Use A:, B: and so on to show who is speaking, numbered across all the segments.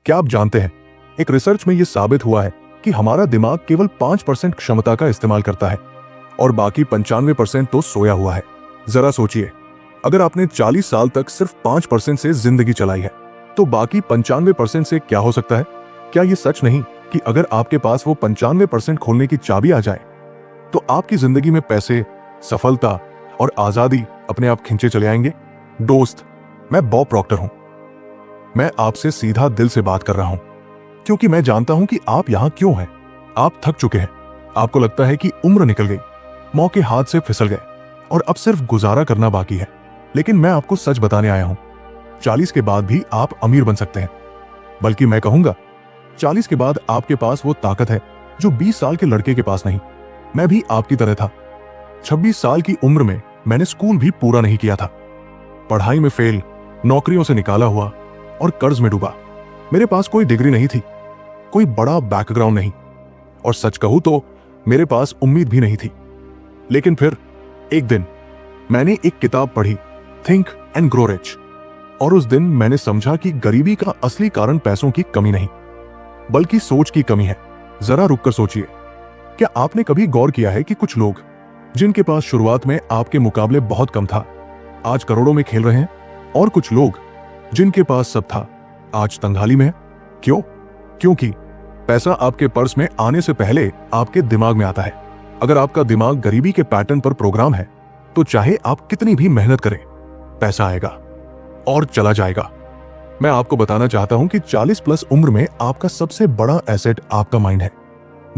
A: क्या आप जानते हैं, एक रिसर्च में यह साबित हुआ है कि हमारा दिमाग केवल 5% क्षमता का इस्तेमाल करता है और बाकी 95% तो सोया हुआ है। जरा सोचिए, अगर आपने 40 साल तक सिर्फ 5% से जिंदगी चलाई है तो बाकी 95% से क्या हो सकता है? क्या यह सच नहीं कि अगर आपके पास वो 95% खोलने की चाबी आ जाए तो आपकी जिंदगी में पैसे, सफलता और आजादी अपने आप खींचे चले आएंगे? दोस्त, मैं बॉब प्रॉक्टर हूं। मैं आपसे सीधा दिल से बात कर रहा हूं क्योंकि मैं जानता हूं कि आप यहां क्यों हैं। आप थक चुके हैं, आपको लगता है कि उम्र निकल गई, मौके हाथ से फिसल गए और अब सिर्फ गुजारा करना बाकी है। लेकिन मैं आपको सच बताने आया हूं, 40 के बाद भी आप अमीर बन सकते हैं। बल्कि मैं कहूंगा 40 के बाद आपके पास वो ताकत है जो 20 साल के लड़के के पास नहीं। मैं भी आपकी तरह था। 26 साल की उम्र में मैंने स्कूल भी पूरा नहीं किया था, पढ़ाई में फेल, नौकरियों से निकाला हुआ और कर्ज में डूबा। मेरे पास कोई डिग्री नहीं थी, कोई बड़ा बैकग्राउंड नहीं, और सच कहूं तो मेरे पास उम्मीद भी नहीं थी। लेकिन फिर एक दिन मैंने एक किताब पढ़ी, थिंक एंड ग्रो रिच, और उस दिन मैंने समझा कि गरीबी का असली कारण पैसों की कमी नहीं बल्कि सोच की कमी है। जरा रुककर सोचिए, क्या आपने कभी गौर किया है कि कुछ लोग जिनके पास शुरुआत में आपके मुकाबले बहुत कम था आज करोड़ों में खेल रहे हैं, और कुछ लोग जिनके पास सब था आज तंगहाली में है? क्यों? क्योंकि पैसा आपके पर्स में आने से पहले आपके दिमाग में आता है। अगर आपका दिमाग गरीबी के पैटर्न पर प्रोग्राम है तो चाहे आप कितनी भी मेहनत करें, पैसा आएगा और चला जाएगा। मैं आपको बताना चाहता हूं कि 40 प्लस उम्र में आपका सबसे बड़ा एसेट आपका माइंड है,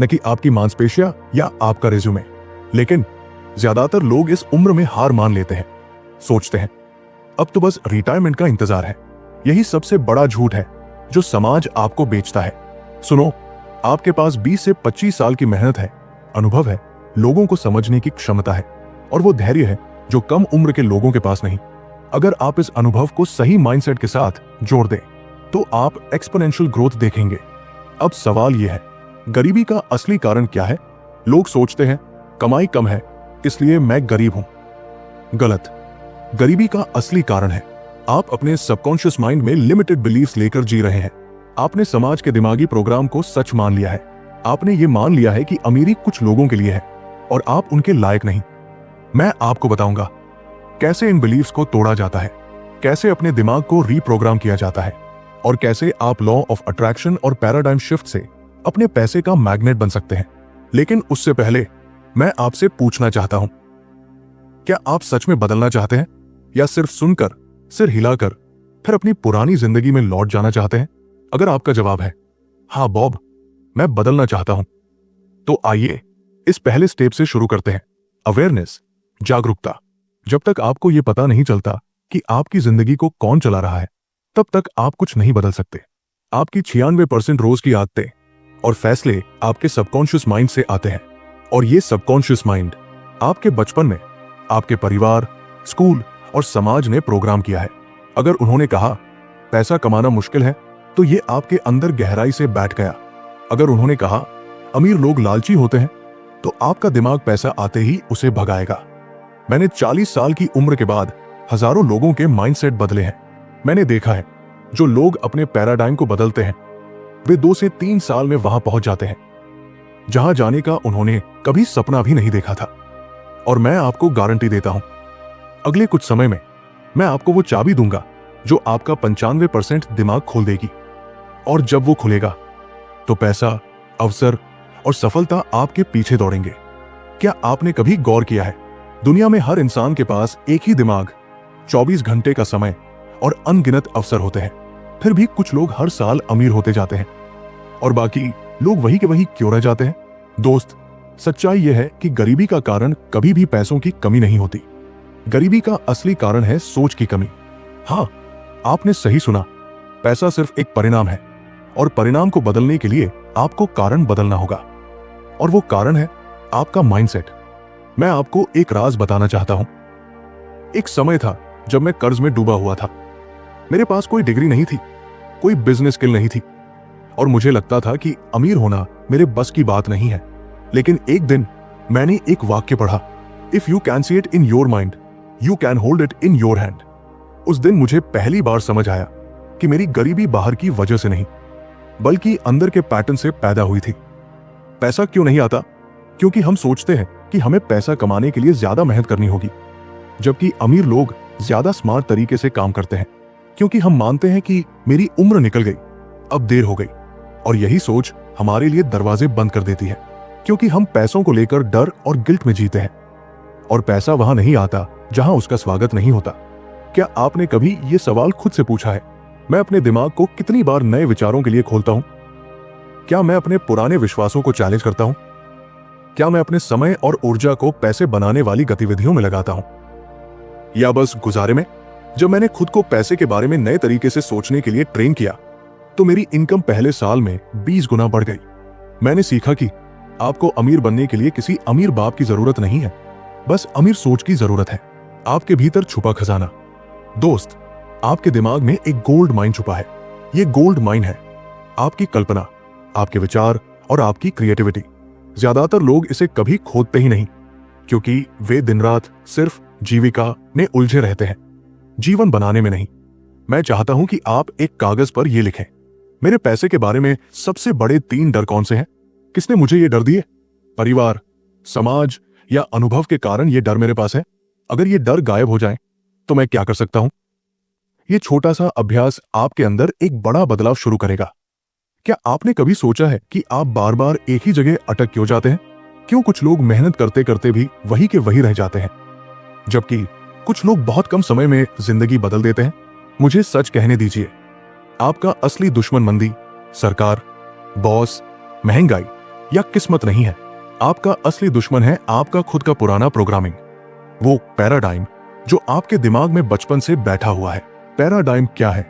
A: न कि आपकी मांसपेशियां या आपका रिज्यूमे। लेकिन ज्यादातर लोग इस उम्र में हार मान लेते हैं, सोचते हैं अब तो बस रिटायरमेंट का इंतजार है। यही सबसे बड़ा झूठ है जो समाज आपको बेचता है। सुनो, आपके पास 20 से 25 साल की मेहनत है, अनुभव है, लोगों को समझने की क्षमता है, और वो धैर्य है जो कम उम्र के लोगों के पास नहीं। अगर आप इस अनुभव को सही माइंडसेट के साथ जोड़ दें तो आप एक्सपोनेंशियल ग्रोथ देखेंगे। अब सवाल यह है, गरीबी का असली कारण क्या है? लोग सोचते हैं कमाई कम है इसलिए मैं गरीब हूं। गलत। गरीबी का असली कारण है आप अपने सबकॉन्शियस माइंड में लिमिटेड बिलीफ्स लेकर जी रहे हैं। आपने समाज के दिमागी प्रोग्राम को सच मान लिया है। आपने ये मान लिया है कि अमीरी कुछ लोगों के लिए है और आप उनके लायक नहीं। मैं आपको बताऊंगा कैसे इन बिलीफ्स को तोड़ा जाता है, कैसे अपने दिमाग को रीप्रोग्राम किया जाता है, और कैसे आप लॉ ऑफ अट्रैक्शन और पैराडाइम शिफ्ट से अपने पैसे का मैग्नेट बन सकते हैं। लेकिन उससे पहले मैं आपसे पूछना चाहता हूं, क्या आप सच में बदलना चाहते हैं या सिर्फ सुनकर, सिर हिलाकर फिर अपनी पुरानी जिंदगी में लौट जाना चाहते हैं? अगर आपका जवाब है हाँ बॉब, मैं बदलना चाहता हूं, तो आइए इस पहले स्टेप से शुरू करते हैं, अवेयरनेस, जागरूकता। जब तक आपको यह पता नहीं चलता कि आपकी जिंदगी को कौन चला रहा है, तब तक आप कुछ नहीं बदल सकते। आपकी 96% रोज की आदतें और फैसले आपके सबकॉन्शियस माइंड से आते हैं, और ये सबकॉन्शियस माइंड आपके बचपन में आपके परिवार, स्कूल और समाज ने प्रोग्राम किया है। अगर उन्होंने कहा पैसा कमाना मुश्किल है तो ये आपके अंदर गहराई से बैठ गया। अगर उन्होंने कहा अमीर लोग लालची होते हैं तो आपका दिमाग पैसा आते ही उसे भगाएगा। मैंने 40 साल की उम्र के बाद हजारों लोगों के माइंडसेट बदले हैं। मैंने देखा है जो लोग अपने पैराडाइम को बदलते हैं वे 2 से 3 साल में वहां पहुंच जाते हैं जहां जाने का उन्होंने कभी सपना भी नहीं देखा था। और मैं आपको गारंटी देता हूं, अगले कुछ समय में मैं आपको वो चाबी दूंगा जो आपका 95% दिमाग खोल देगी। और जब वो खुलेगा तो पैसा, अवसर और सफलता आपके पीछे दौड़ेंगे। क्या आपने कभी गौर किया है, दुनिया में हर इंसान के पास एक ही दिमाग, 24 घंटे का समय और अनगिनत अवसर होते हैं, फिर भी कुछ लोग हर साल अमीर होते जाते हैं और बाकी लोग वही के वही क्यों रह जाते हैं? दोस्त, सच्चाई यह है कि गरीबी का कारण कभी भी पैसों की कमी नहीं होती। गरीबी का असली कारण है सोच की कमी। हाँ, आपने सही सुना, पैसा सिर्फ एक परिणाम है और परिणाम को बदलने के लिए आपको कारण बदलना होगा, और वो कारण है आपका माइंडसेट। मैं आपको एक राज बताना चाहता हूं। एक समय था जब मैं कर्ज में डूबा हुआ था। मेरे पास कोई डिग्री नहीं थी, कोई बिजनेस स्किल नहीं थी, और मुझे लगता था कि अमीर होना मेरे बस की बात नहीं है। लेकिन एक दिन मैंने एक वाक्य पढ़ा, if you can see it in your mind you can hold it in your hand. उस दिन मुझे पहली बार समझ आया कि मेरी गरीबी बाहर की वजह से नहीं, बल्कि अंदर के पैटर्न से पैदा हुई थी। पैसा क्यों नहीं आता? क्योंकि हम सोचते हैं कि हमें पैसा कमाने के लिए ज्यादा मेहनत करनी होगी, जबकि अमीर लोग ज्यादा स्मार्ट तरीके से काम करते हैं। क्योंकि हम मानते हैं कि मेरी उम्र निकल गई, अब देर हो गई, और यही सोच हमारे लिए दरवाजे बंद कर देती है। क्योंकि हम पैसों को लेकर डर और गिल्ट में जीते हैं, और पैसा वहां नहीं आता जहां उसका स्वागत नहीं होता। क्या आपने कभी यह सवाल खुद से पूछा है, मैं अपने दिमाग को कितनी बार नए विचारों के लिए खोलता हूं? क्या मैं अपने पुराने विश्वासों को चैलेंज करता हूं? क्या मैं अपने समय और ऊर्जा को पैसे बनाने वाली गतिविधियों में लगाता हूं, या बस गुजारे में? जब मैंने खुद को पैसे के बारे में नए तरीके से सोचने के लिए ट्रेन किया, तो मेरी इनकम पहले साल में 20 गुना बढ़ गई। मैंने सीखा कि आपको अमीर बनने के लिए किसी अमीर बाप की जरूरत नहीं है, बस अमीर सोच की जरूरत है। आपके भीतर छुपा खजाना। दोस्त, आपके दिमाग में एक गोल्ड माइन छुपा है। ये गोल्ड माइन है आपकी कल्पना, आपके विचार और आपकी क्रिएटिविटी। ज्यादातर लोग इसे कभी खोदते ही नहीं, क्योंकि वे दिन रात सिर्फ जीविका में उलझे रहते हैं, जीवन बनाने में नहीं। मैं चाहता हूं कि आप एक कागज पर यह लिखें, मेरे पैसे के बारे में सबसे बड़े 3 डर कौन से हैं? किसने मुझे ये डर दिए? परिवार, समाज या अनुभव के कारण ये डर मेरे पास है? अगर ये डर गायब हो जाए तो मैं क्या कर सकता हूं? ये छोटा सा अभ्यास आपके अंदर एक बड़ा बदलाव शुरू करेगा। क्या आपने कभी सोचा है कि आप बार बार एक ही जगह अटक क्यों जाते हैं? क्यों कुछ लोग मेहनत करते करते भी वही के वही रह जाते हैं, जबकि कुछ लोग बहुत कम समय में जिंदगी बदल देते हैं? मुझे सच कहने दीजिए, आपका असली दुश्मन मंदी, सरकार, बॉस, महंगाई या किस्मत नहीं है। आपका असली दुश्मन है आपका खुद का पुराना प्रोग्रामिंग, वो पैराडाइम जो आपके दिमाग में बचपन से बैठा हुआ है। पैराडाइम क्या है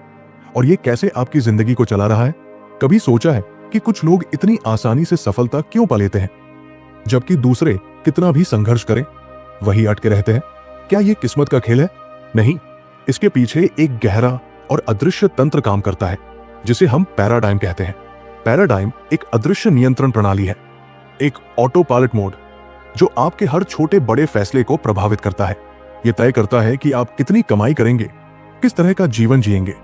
A: और ये कैसे आपकी जिंदगी को चला रहा है? कभी सोचा है कि कुछ लोग इतनी आसानी से सफलता क्यों पा लेते हैं, जबकि दूसरे कितना भी संघर्ष करें वही अटके रहते हैं? क्या ये किस्मत का खेल है? नहीं, इसके पीछे एक गहरा और अदृश्य तंत्र काम करता है, जिसे हम पैराडाइम कहते हैं। पैराडाइम एक अदृश्य नियंत्रण प्रणाली है, एक ऑटो पायलट मोड, जो आपके हर छोटे बड़े फैसले को प्रभावित करता है। यह तय करता है कि आप कितनी कमाई करेंगे, किस तरह का जीवन जिएंगे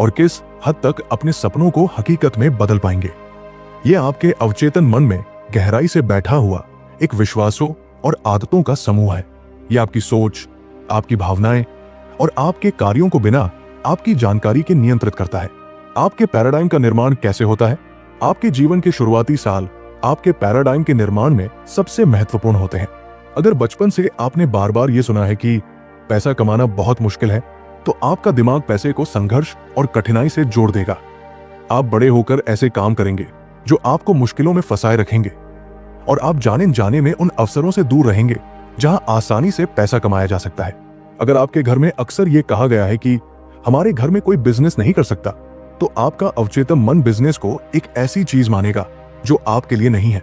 A: और किस हद तक अपने सपनों को हकीकत में बदल पाएंगे। यह आपके अवचेतन मन में गहराई से बैठा हुआ एक विश्वासों और आदतों का समूह है। यह आपकी सोच, आपकी भावनाएं और आपके कार्यों को बिना आपकी जानकारी के नियंत्रित करता है। आपके पैराडाइम का निर्माण कैसे होता है? आपके जीवन के शुरुआती साल आपके पैराडाइम के निर्माण में सबसे महत्वपूर्ण होते हैं। अगर बचपन से आपने बार बार ये सुना है कि पैसा कमाना बहुत मुश्किल है, तो आपका दिमाग पैसे को संघर्ष और कठिनाई से जोड़ देगा। आप बड़े होकर ऐसे काम करेंगे जो आपको मुश्किलों में फंसाए रखेंगे, और आप जाने जाने में उन अवसरों से दूर रहेंगे जहां आसानी से पैसा कमाया जा सकता है। अगर आपके घर में अक्सर ये कहा गया है कि हमारे घर में कोई बिजनेस नहीं कर सकता, तो आपका अवचेतन मन बिजनेस को एक ऐसी चीज मानेगा जो आपके लिए नहीं है।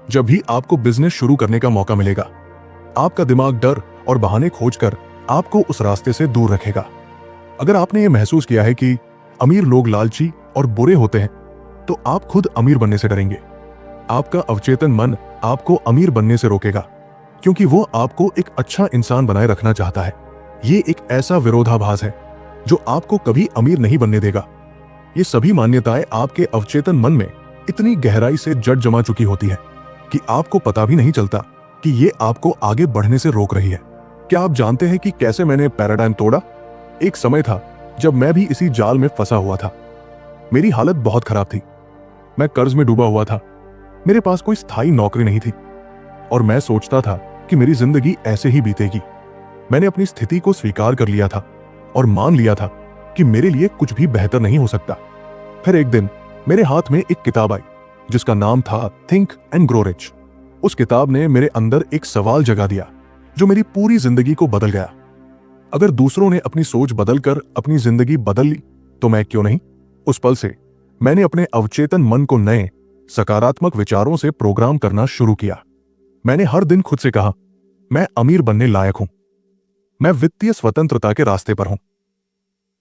A: जब भी आपको बिजनेस शुरू करने का मौका मिलेगा, आपका दिमाग डर और बहाने खोजकर आपको उस रास्ते से दूर रखेगा। अगर आपने ये महसूस किया है कि अमीर लोग लालची और बुरे होते हैं, तो आप खुद अमीर बनने से डरेंगे। आपका अवचेतन मन आपको अमीर बनने से रोकेगा, क्योंकि वो आपको एक अच्छा इंसान बनाए रखना चाहता है। ये एक ऐसा विरोधाभास है जो आपको कभी अमीर नहीं बनने देगा। ये सभी मान्यताएं आपके अवचेतन मन में इतनी गहराई से जड़ जमा चुकी होती है कि आपको पता भी नहीं चलता कि ये आपको आगे बढ़ने से रोक रही है। क्या आप जानते हैं कि कैसे मैंने पैराडाइम तोड़ा? एक समय था जब मैं भी इसी जाल में फंसा हुआ था। मेरी हालत बहुत खराब थी, मैं कर्ज में डूबा हुआ था, मेरे पास कोई स्थायी नौकरी नहीं थी, और मैं सोचता था कि मेरी जिंदगी ऐसे ही बीतेगी। मैंने अपनी स्थिति को स्वीकार कर लिया था और मान लिया था कि मेरे लिए कुछ भी बेहतर नहीं हो सकता। फिर एक दिन मेरे हाथ में एक किताब आई जिसका नाम था थिंक एंड ग्रो रिच। उस किताब ने मेरे अंदर एक सवाल जगा दिया जो मेरी पूरी जिंदगी को बदल गया। अगर दूसरों ने अपनी सोच बदलकर अपनी जिंदगी बदल ली, तो मैं क्यों नहीं? उस पल से मैंने अपने अवचेतन मन को नए सकारात्मक विचारों से प्रोग्राम करना शुरू किया। मैंने हर दिन खुद से कहा, मैं अमीर बनने लायक हूं, मैं वित्तीय स्वतंत्रता के रास्ते पर हूं,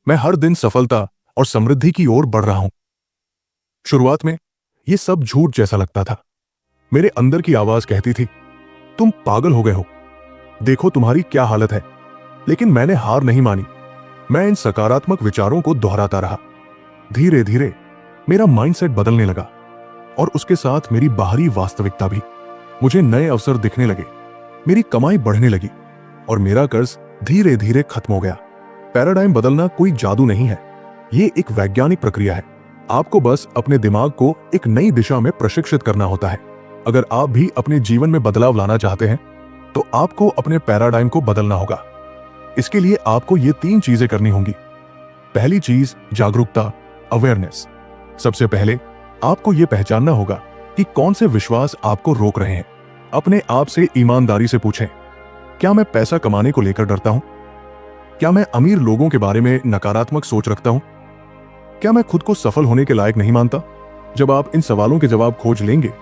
A: मैं हर दिन सफलता और समृद्धि की ओर बढ़ रहा हूं। शुरुआत में यह सब झूठ जैसा लगता था। मेरे अंदर की आवाज कहती थी, तुम पागल हो गए हो, देखो तुम्हारी क्या हालत है। लेकिन मैंने हार नहीं मानी। मैं इन सकारात्मक विचारों को दोहराता रहा। धीरे धीरे मेरा माइंडसेट बदलने लगा और उसके साथ मेरी बाहरी वास्तविकता भी। मुझे नए अवसर दिखने लगे, मेरी कमाई बढ़ने लगी और मेरा कर्ज धीरे धीरे खत्म हो गया। पैराडाइम बदलना कोई जादू नहीं है, ये एक वैज्ञानिक प्रक्रिया है। आपको बस अपने दिमाग को एक नई दिशा में प्रशिक्षित करना होता है। अगर आप भी अपने जीवन में बदलाव लाना चाहते हैं तो आपको अपने पैराडाइम को बदलना होगा। इसके लिए आपको ये 3 चीजें करनी होंगी। पहली चीज, जागरूकता, अवेयरनेस। सबसे पहले आपको यह पहचानना होगा कि कौन से विश्वास आपको रोक रहे हैं। अपने आप से ईमानदारी से पूछें, क्या मैं पैसा कमाने को लेकर डरता हूं? क्या मैं अमीर लोगों के बारे में नकारात्मक सोच रखता हूं? क्या मैं खुद को सफल होने के लायक नहीं मानता? जब आप इन सवालों के जवाब खोज लेंगे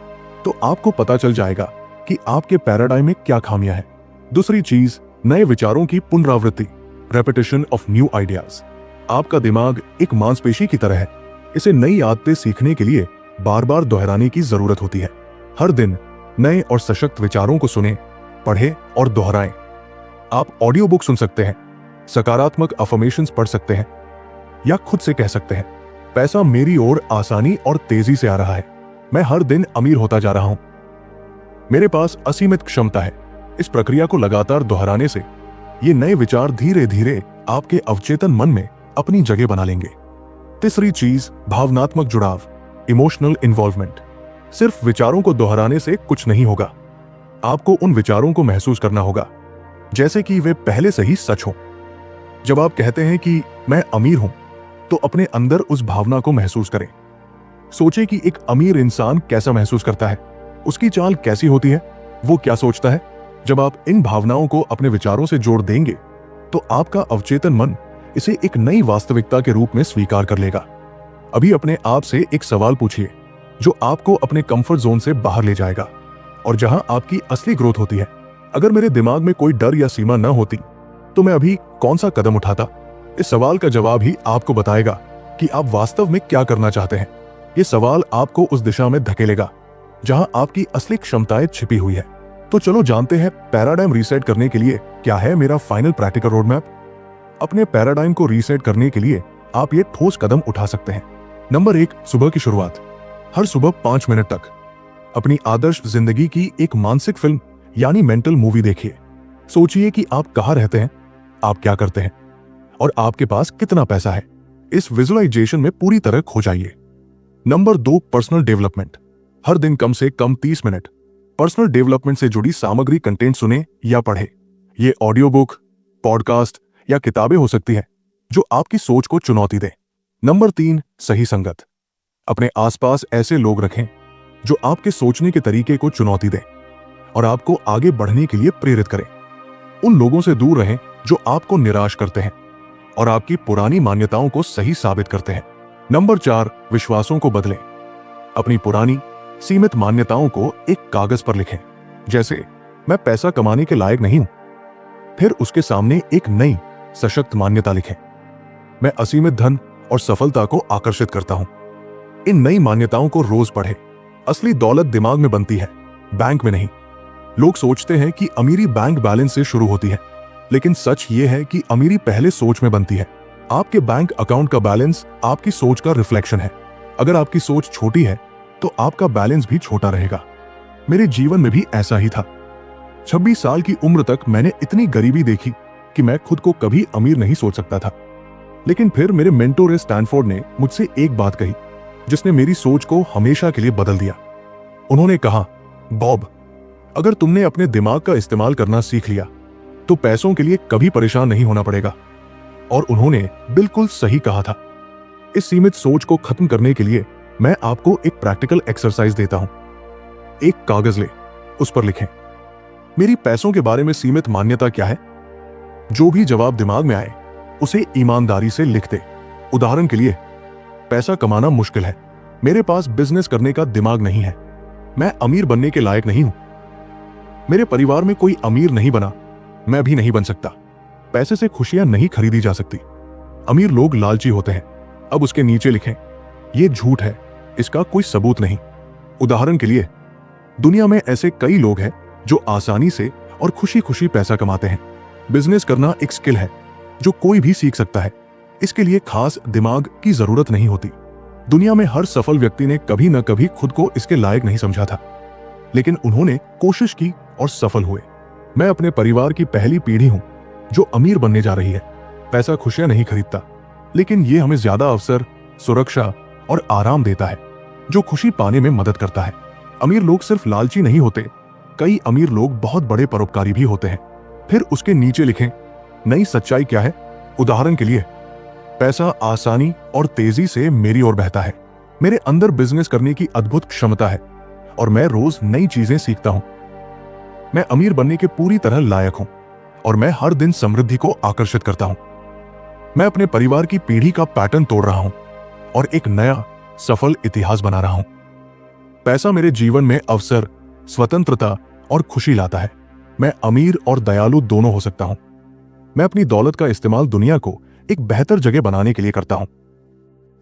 A: तो आपको पता चल जाएगा कि आपके पैराडाइम में क्या खामियां हैं। दूसरी चीज, नए विचारों की पुनरावृत्ति, रेपिटेशन ऑफ न्यू आइडियाज। आपका दिमाग एक मांसपेशी की तरह है, इसे नई आदतें सीखने के लिए बार बार दोहराने की जरूरत होती है। हर दिन नए और सशक्त विचारों को सुने, पढ़े और दोहराएं। आप ऑडियो बुक सुन सकते हैं, सकारात्मक अफर्मेशंस पढ़ सकते हैं या खुद से कह सकते हैं, पैसा मेरी ओर आसानी और तेजी से आ रहा है, मैं हर दिन अमीर होता जा रहा हूं, मेरे पास असीमित क्षमता है। इस प्रक्रिया को लगातार दोहराने से ये नए विचार धीरे धीरे आपके अवचेतन मन में अपनी जगह बना लेंगे। तीसरी चीज, भावनात्मक जुड़ाव, इमोशनल इन्वॉल्वमेंट। सिर्फ विचारों को दोहराने से कुछ नहीं होगा, आपको उन विचारों को महसूस करना होगा जैसे कि वे पहले से ही सच हो। जब आप कहते हैं कि मैं अमीर हूं, तो अपने अंदर उस भावना को महसूस करें। सोचें कि एक अमीर इंसान कैसा महसूस करता है, उसकी चाल कैसी होती है, वो क्या सोचता है। जब आप इन भावनाओं को अपने विचारों से जोड़ देंगे तो आपका अवचेतन मन इसे एक नई वास्तविकता के रूप में स्वीकार कर लेगा। अभी अपने आप से एक सवाल पूछिए जो आपको अपने कंफर्ट जोन से बाहर ले जाएगा और जहां आपकी असली ग्रोथ होती है। अगर मेरे दिमाग में कोई डर या सीमा न होती तो मैं अभी कौन सा कदम उठाता? इस सवाल का जवाब ही आपको बताएगा कि आप वास्तव में क्या करना चाहते हैं। ये सवाल आपको उस दिशा में धकेलेगा जहां आपकी असली क्षमताएं छिपी हुई है। तो चलो जानते हैं पैराडाइम रीसेट करने के लिए क्या है मेरा फाइनल प्रैक्टिकल रोड मैप। अपने पैराडाइम को रीसेट करने के लिए आप ये ठोस कदम उठा सकते हैं। नंबर 1, सुबह की शुरुआत। हर सुबह 5 मिनट तक अपनी आदर्श जिंदगी की एक मानसिक फिल्म यानी मेंटल मूवी देखिए। सोचिए कि आप कहां रहते हैं, आप क्या करते हैं और आपके पास कितना पैसा है। इस विजुअलाइजेशन में पूरी तरह खो जाइए। Number 2, personal development. हर दिन कम से कम 30 मिनट पर्सनल डेवलपमेंट से जुड़ी सामग्री कंटेंट सुने या पढ़े। ये ऑडियो बुक, पॉडकास्ट या किताबें हो सकती हैं जो आपकी सोच को चुनौती दें। नंबर 3, सही संगत। अपने आसपास ऐसे लोग रखें जो आपके सोचने के तरीके को चुनौती दें और आपको आगे बढ़ने के लिए प्रेरित करें। उन लोगों से दूर रहें जो आपको निराश करते हैं और आपकी पुरानी मान्यताओं को सही साबित करते हैं। नंबर 4, विश्वासों को बदलें। अपनी पुरानी सीमित मान्यताओं को एक कागज पर लिखें, जैसे मैं पैसा कमाने के लायक नहीं हूं। फिर उसके सामने एक नई सशक्त मान्यता लिखें, मैं असीमित धन और सफलता को आकर्षित करता हूं। इन नई मान्यताओं को रोज पढ़ें। असली दौलत दिमाग में बनती है, बैंक में नहीं। लोग सोचते हैं कि अमीरी बैंक बैलेंस से शुरू होती है, लेकिन सच ये है कि अमीरी पहले सोच में बनती है। आपके बैंक अकाउंट का बैलेंस आपकी सोच का रिफ्लेक्शन है। अगर आपकी सोच छोटी है तो आपका बैलेंस भी छोटा रहेगा। मेरे जीवन में भी ऐसा ही था। 26 साल की उम्र तक मैंने इतनी गरीबी देखी कि मैं खुद को कभी अमीर नहीं सोच सकता था। लेकिन फिर मेरे मेंटोर स्टैनफोर्ड ने मुझसे एक बात कही जिसने मेरी सोच को हमेशा के लिए बदल दिया। उन्होंने कहा, बॉब, अगर तुमने अपने दिमाग का इस्तेमाल करना सीख लिया तो पैसों के लिए कभी परेशान नहीं होना पड़ेगा। और उन्होंने बिल्कुल सही कहा था। इस सीमित सोच को खत्म करने के लिए मैं आपको एक प्रैक्टिकल एक्सरसाइज देता हूं। एक कागज ले, उस पर लिखें, मेरी पैसों के बारे में सीमित मान्यता क्या है। जो भी जवाब दिमाग में आए उसे ईमानदारी से लिख दे। उदाहरण के लिए, पैसा कमाना मुश्किल है, मेरे पास बिजनेस करने का दिमाग नहीं है, मैं अमीर बनने के लायक नहीं हूं, मेरे परिवार में कोई अमीर नहीं बना, मैं भी नहीं बन सकता, पैसे से खुशियां नहीं खरीदी जा सकती, अमीर लोग लालची होते हैं। अब उसके नीचे लिखें, यह झूठ है, इसका कोई सबूत नहीं। उदाहरण के लिए, दुनिया में ऐसे कई लोग हैं जो आसानी से और खुशी खुशी पैसा कमाते हैं। बिजनेस करना एक स्किल है जो कोई भी सीख सकता है। इसके लिए खास दिमाग की जरूरत नहीं होती। दुनिया में हर सफल व्यक्ति ने कभी न कभी खुद को इसके लायक नहीं समझा था, लेकिन उन्होंने कोशिश की और सफल हुए। मैं अपने परिवार की पहली पीढ़ी हूं जो अमीर बनने जा रही है। पैसा खुशियां नहीं खरीदता, लेकिन ये हमें ज्यादा अवसर, सुरक्षा और आराम देता है, जो खुशी पाने में मदद करता है। अमीर लोग सिर्फ लालची नहीं होते, कई अमीर लोग बहुत बड़े परोपकारी भी होते हैं। फिर उसके नीचे लिखें नई सच्चाई क्या है। उदाहरण के लिए, पैसा आसानी और तेजी से मेरी ओर बहता है। मेरे अंदर बिजनेस करने की अद्भुत क्षमता है और मैं रोज नई चीजें सीखता हूं। मैं अमीर बनने के पूरी तरह लायक हूं और मैं हर दिन समृद्धि को आकर्षित करता हूं। मैं अपने परिवार की पीढ़ी का पैटर्न तोड़ रहा हूं और एक नया सफल इतिहास बना रहा हूं। पैसा मेरे जीवन में अवसर, स्वतंत्रता और खुशी लाता है। मैं अमीर और दयालु दोनों हो सकता हूं। मैं अपनी दौलत का इस्तेमाल दुनिया को एक बेहतर जगह बनाने के लिए करता हूं।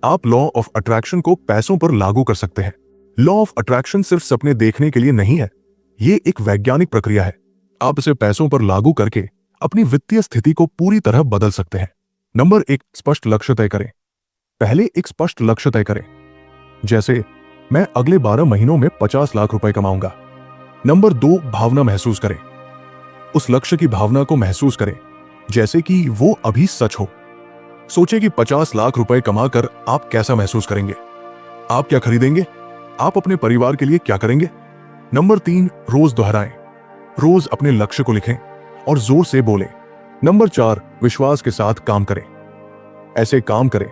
A: आप लॉ ऑफ अट्रैक्शन को पैसों पर लागू कर सकते हैं। लॉ ऑफ अट्रैक्शन सिर्फ सपने देखने के लिए नहीं है, ये एक वैज्ञानिक प्रक्रिया है। आप इसे पैसों पर लागू करके अपनी वित्तीय स्थिति को पूरी तरह बदल सकते हैं। नंबर 1, स्पष्ट लक्ष्य तय करें। पहले एक स्पष्ट लक्ष्य तय करें, जैसे मैं अगले 12 महीनों में 50 लाख रुपए कमाऊंगा। नंबर 2, भावना महसूस करें। उस लक्ष्य की भावना को महसूस करें, जैसे कि वो अभी सच हो। सोचें कि 50 लाख रुपए कमाकर आप कैसा महसूस करेंगे। आप क्या खरीदेंगे? आप अपने परिवार के लिए क्या करेंगे? नंबर 3, रोज दोहराएं। रोज अपने लक्ष्य को लिखें और जोर से बोलें। नंबर 4, विश्वास के साथ काम करें। ऐसे काम करें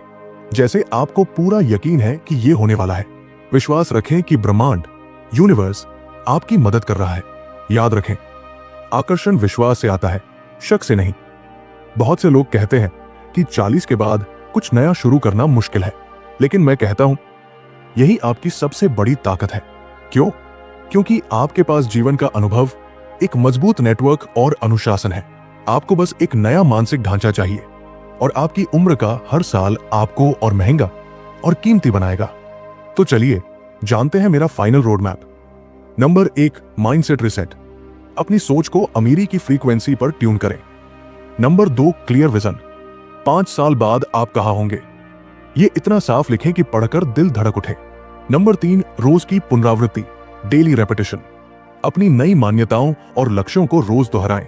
A: जैसे आपको पूरा यकीन है कि यह होने वाला है। विश्वास रखें कि ब्रह्मांड, यूनिवर्स आपकी मदद कर रहा है। याद रखें, आकर्षण विश्वास से आता है, शक से नहीं। बहुत से लोग कहते हैं कि 40 के बाद कुछ नया शुरू करना मुश्किल है, लेकिन मैं कहता हूं यही आपकी सबसे बड़ी ताकत है। क्यों? क्योंकि आपके पास जीवन का अनुभव, एक मजबूत नेटवर्क और अनुशासन है। आपको बस एक नया मानसिक ढांचा चाहिए और आपकी उम्र का हर साल आपको और महंगा और कीमती बनाएगा। तो चलिए जानते हैं मेरा final road map. Number 1, mindset reset. अपनी सोच को अमीरी की फ्रीक्वेंसी पर ट्यून करें। Number 2, clear vision. 5 साल बाद आप कहां होंगे, ये इतना साफ लिखें कि पढ़कर दिल धड़क उठे। नंबर 3, रोज की पुनरावृत्ति, डेली रेपिटेशन। अपनी नई मान्यताओं और लक्ष्यों को रोज दोहराएं।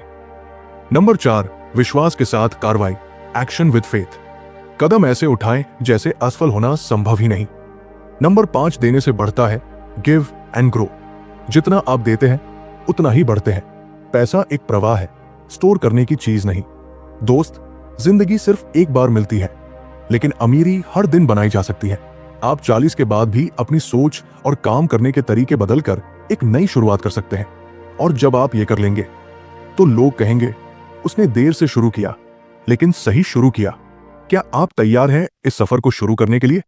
A: नंबर 4, विश्वास के साथ कार्रवाई, एक्शन विद फेथ। कदम ऐसे उठाएं जैसे असफल होना संभव ही नहीं। नंबर 5, देने से बढ़ता है, गिव एंड ग्रो। जितना आप देते हैं उतना ही बढ़ते हैं। पैसा एक प्रवाह है, स्टोर करने की चीज नहीं। दोस्त, जिंदगी सिर्फ एक बार मिलती है, लेकिन अमीरी हर दिन बनाई जा सकती है। आप 40 के बाद भी अपनी सोच और काम करने के तरीके बदलकर एक नई शुरुआत कर सकते हैं। और जब आप ये कर लेंगे तो लोग कहेंगे उसने देर से शुरू किया, लेकिन सही शुरू किया। क्या आप तैयार हैं इस सफर को शुरू करने के लिए?